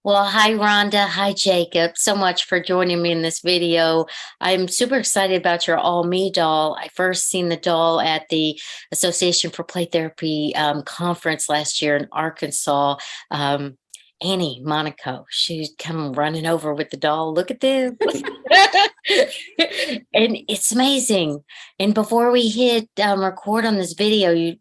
Well, hi, Rhonda. Hi, Jacob. So much for joining me in this video. I'm super excited about your ALLMEE doll. I first seen the doll at the Association for Play Therapy conference last year in Arkansas. Um, Annie, Monaco, she'd come running over with the doll. Look at this. And it's amazing. And before we hit record on this video,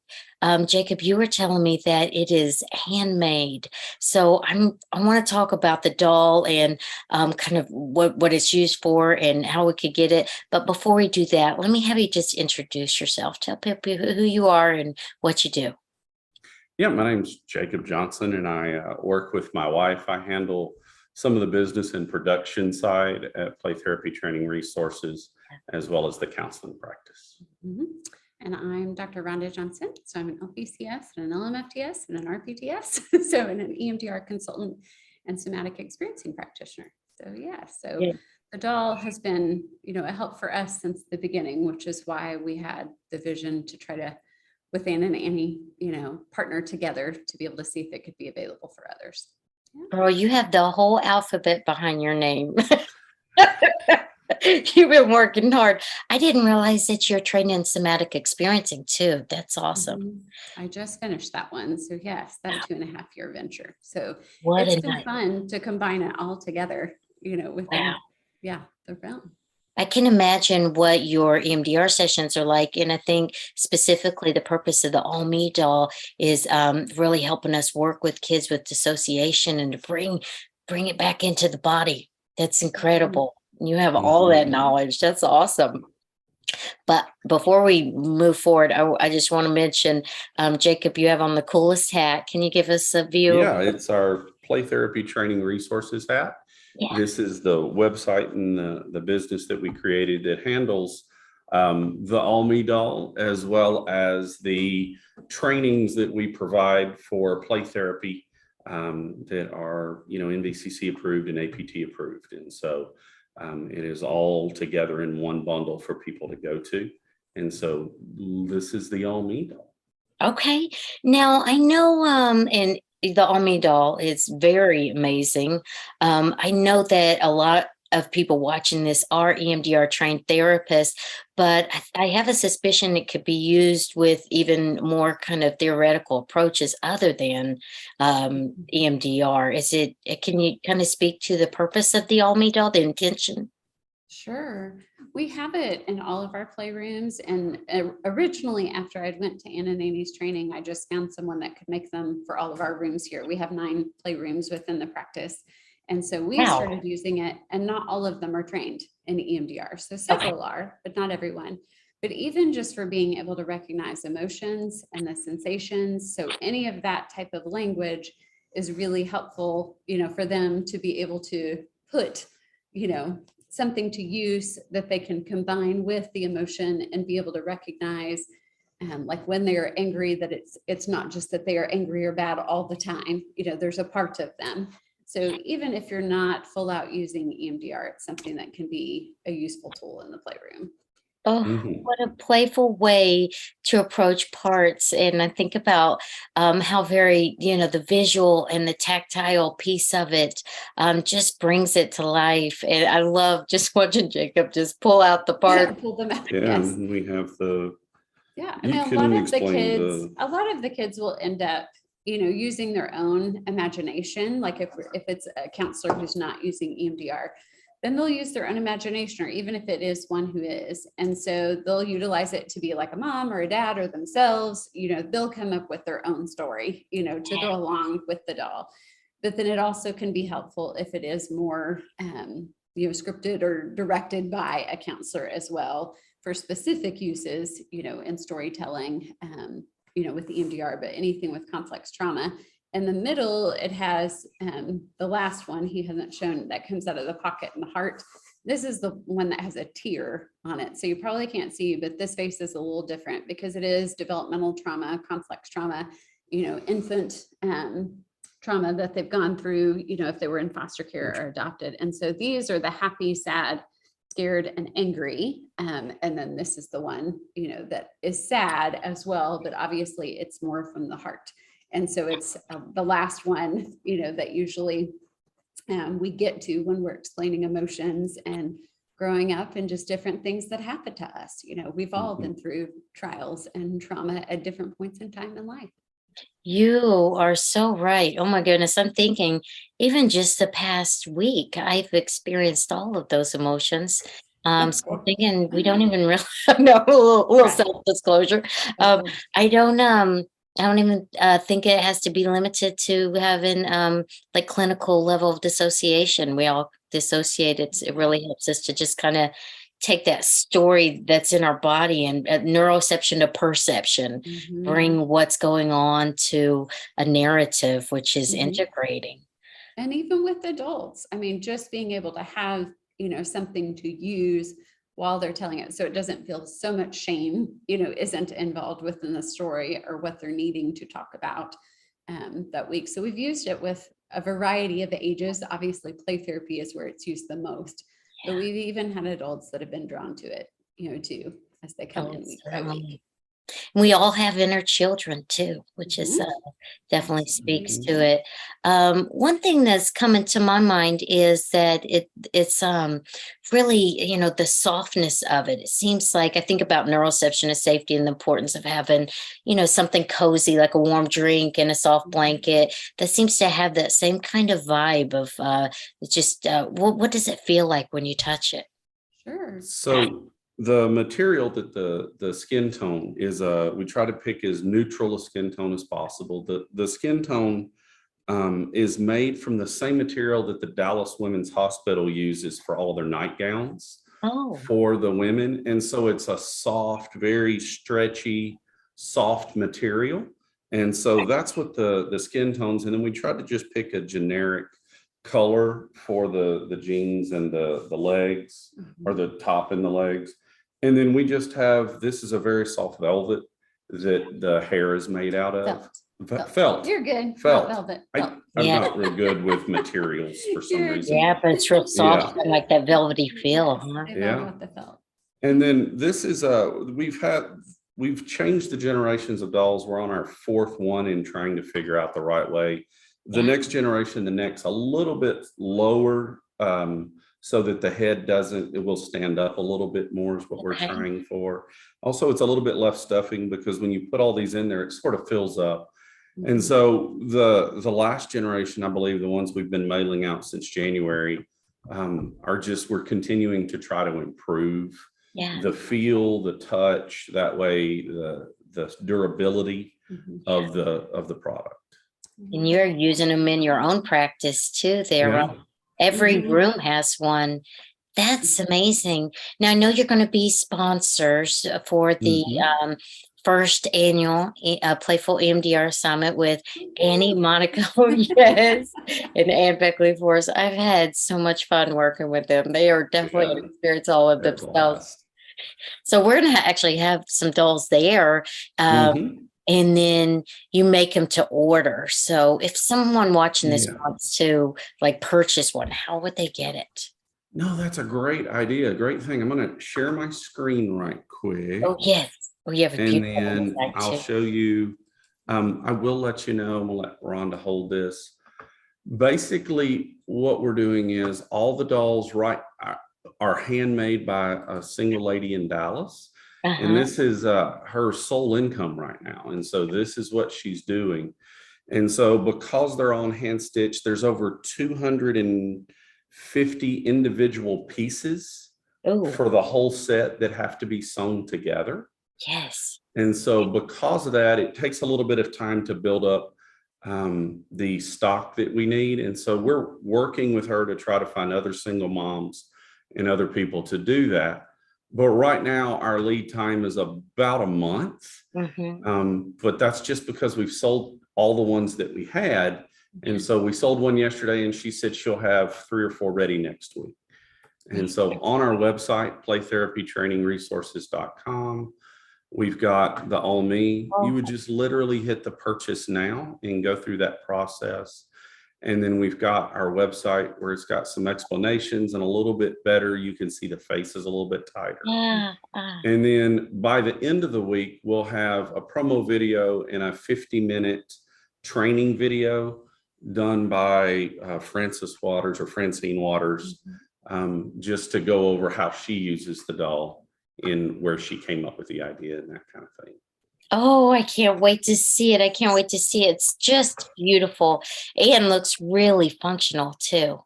Jacob, you were telling me that it is handmade. So I want to talk about the doll and kind of what it's used for and how we could get it. But before we do that, let me have you just introduce yourself. Tell people who you are and what you do. Yeah, my name's Jacob Johnson, and I work with my wife. I handle some of the business and production side at Play Therapy Training Resources, as well as the counseling practice. Mm-hmm. And I'm Dr. Rhonda Johnson. So I'm an LPCS and an LMFTS and an RPTS. So I'm an EMDR consultant and somatic experiencing practitioner. So Yeah. the doll has been, a help for us since the beginning, which is why we had the vision to try to, with Ann and Annie, partner together to be able to see if it could be available for others. Yeah. Girl, you have the whole alphabet behind your name. You've been working hard. I didn't realize that you're trained in somatic experiencing too. That's awesome. Mm-hmm. I just finished that one. So yes, that 2.5-year venture. So What it's a been night. fun to combine it all together, within, Wow. the realm. I can imagine what your EMDR sessions are like. And I think specifically the purpose of the ALLMEE doll is really helping us work with kids with dissociation and to bring it back into the body. That's incredible. You have all that knowledge. That's awesome. But before we move forward, I just want to mention, Jacob, you have on the coolest hat. Can you give us a view? Yeah, it's our Play Therapy Training Resources hat. Yeah. This is the website and the business that we created that handles the ALLMEE doll, as well as the trainings that we provide for play therapy that are, NVCC approved and APT approved. And so it is all together in one bundle for people to go to. And so this is the ALLMEE doll. Okay. Now I know and the ALLMEE doll is very amazing. I know that a lot of people watching this are EMDR trained therapists, but I have a suspicion it could be used with even more kind of theoretical approaches other than EMDR. Can you kind of speak to the purpose of the ALLMEE doll, the intention? Sure. We have it in all of our playrooms. And originally, after I went to Anna and Annie's training, I just found someone that could make them for all of our rooms here. We have 9 playrooms within the practice. And so we Wow. started using it, and not all of them are trained in EMDR. So several are, but not everyone. But even just for being able to recognize emotions and the sensations, so any of that type of language is really helpful, for them to be able to put, something to use that they can combine with the emotion and be able to recognize, like when they are angry, that it's not just that they are angry or bad all the time. There's a part of them. So even if you're not full out using EMDR, it's something that can be a useful tool in the playroom. Oh, what a playful way to approach parts. And I think about how very, the visual and the tactile piece of it just brings it to life. And I love just watching Jacob just pull out the part. Pull them out. Yeah, Yes. we have the. Yeah, I You mean, can a lot explain of the kids will end up, using their own imagination. Like if it's a counselor who's not using EMDR, then they'll use their own imagination, or even if it is one who is. And so they'll utilize it to be like a mom or a dad or themselves. They'll come up with their own story, to go along with the doll. But then it also can be helpful if it is more, scripted or directed by a counselor as well, for specific uses, in storytelling, with the EMDR, but anything with complex trauma. In the middle, it has the last one he hasn't shown that comes out of the pocket and the heart. This is the one that has a tear on it. So you probably can't see, but this face is a little different because it is developmental trauma, complex trauma, infant trauma that they've gone through, if they were in foster care or adopted. And so these are the happy, sad, scared, and angry. And then this is the one, that is sad as well, but obviously it's more from the heart. And so it's the last one, that usually we get to when we're explaining emotions and growing up and just different things that happen to us. You know, we've all been through trials and trauma at different points in time in life. You are so right. Oh my goodness. I'm thinking even just the past week, I've experienced all of those emotions. So I'm thinking we don't even really know, a little Right. self-disclosure. Of Um, course. I don't I don't even think it has to be limited to having like clinical level of dissociation. We all dissociate. It really helps us to just kind of take that story that's in our body and neuroception to perception, Mhm. bring what's going on to a narrative, which is Mhm. integrating. And even with adults, I mean, just being able to have, you know, something to use while they're telling it, so it doesn't feel so much shame, you know, isn't involved within the story or what they're needing to talk about that week. So we've used it with a variety of ages. Obviously, play therapy is where it's used the most, but we've even had adults that have been drawn to it, you know, too, as they come Oh, in week by week. certainly. We all have inner children too, which is Mhm. definitely speaks to Mhm. it. One thing that's coming to my mind is that it's really, you know, the softness of it. It seems like I think about neuroception as safety and the importance of having, you know, something cozy like a warm drink and a soft blanket that seems to have that same kind of vibe of just what does it feel like when you touch it? Sure. So the material that the skin tone is, we try to pick as neutral a skin tone as possible. The skin tone is made from the same material that the Dallas Women's Hospital uses for all their nightgowns Oh, for the women. And so it's a soft, very stretchy, soft material. And so that's what the skin tones. And then we try to just pick a generic color for the jeans and the legs, or the top and the legs. And then we just have, this is a very soft velvet that the hair is made out of. Felt. You're good. Felt. Not velvet. I'm yeah. not real good with materials for some You're reason. Yeah, but it's real soft, Yeah. kinda like that velvety feel, Yes, huh? they've all Yeah. got the felt. And then this is we've changed the generations of dolls. We're on our fourth one in trying to figure out the right way. The Yeah. next generation, the next a little bit lower, so that the head it will stand up a little bit more is what we're Okay. trying for. Also, it's a little bit less stuffing because when you put all these in there, it sort of fills up. And Mhm. so the last generation, I believe the ones we've been mailing out since January, we're continuing to try to improve Yeah. the feel, the touch, that way the durability Mhm. of the product. And you're using them in your own practice too there, right? Yeah. Every Mhm. room has one. That's amazing. Now, I know you're gonna be sponsors for the, Mhm. first annual Playful EMDR Summit with Annie, Woo. Monaco, yes, and Ann Beckley-Forest. I've had so much fun working with them. They are definitely an Yeah, experience all of they're a themselves. blast. So we're gonna actually have some dolls there, Mhm. and then you make them to order. So if someone watching this Yeah. wants to like purchase one, how would they get it? No, that's a great idea. Great thing. I'm going to share my screen right quick. Oh, yes. Oh, you have a And beautiful then website I'll too. show you. I will let you know. I'm going to let Rhonda hold this. Basically, what we're doing is all the dolls are handmade by a single lady in Dallas. And Uh-huh. this is her sole income right now. And so this is what she's doing. And so because they're on hand stitched, there's over 250 individual pieces Oh, for the whole set that have to be sewn together. yes. And so because of that, it takes a little bit of time to build up the stock that we need. And so we're working with her to try to find other single moms and other people to do that. But right now, our lead time is about a month. Mm-hmm. But that's just because we've sold all the ones that we had. And so we sold one yesterday, and she said she'll have 3 or 4 ready next week. And so on our website, playtherapytrainingresources.com, we've got the ALLMEE. You would just literally hit the purchase now and go through that process. And then we've got our website where it's got some explanations and a little bit better. You can see the faces a little bit tighter. Yeah. And then by the end of the week, we'll have a promo video and a 50-minute training video done by Francis Waters or Francine Waters, just to go over how she uses the doll in where she came up with the idea and that kind of thing. Oh, I can't wait to see it. I can't wait to see it. It's just beautiful and looks really functional too.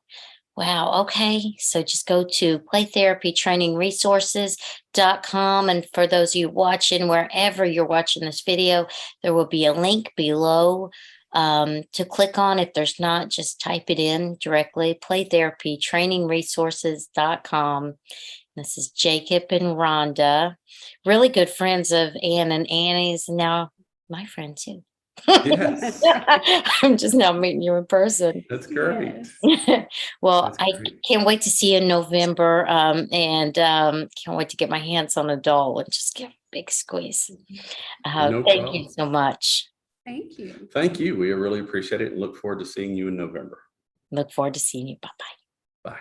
Wow. Okay. So just go to playtherapytrainingresources.com. And for those of you watching, wherever you're watching this video, there will be a link below to click on. If there's not, just type it in directly, playtherapytrainingresources.com. This is Jacob and Rhonda, really good friends of Ann and Annie's, and now my friend too. Yes, I'm just now meeting you in person. that's great. Yes. Well, That's I great. can't wait to see you in November, and can't wait to get my hands on a doll and just give a big squeeze. No Thank problem. you so much. Thank you. Thank you. We really appreciate it and look forward to seeing you in November. Look forward to seeing you. Bye-bye. Bye.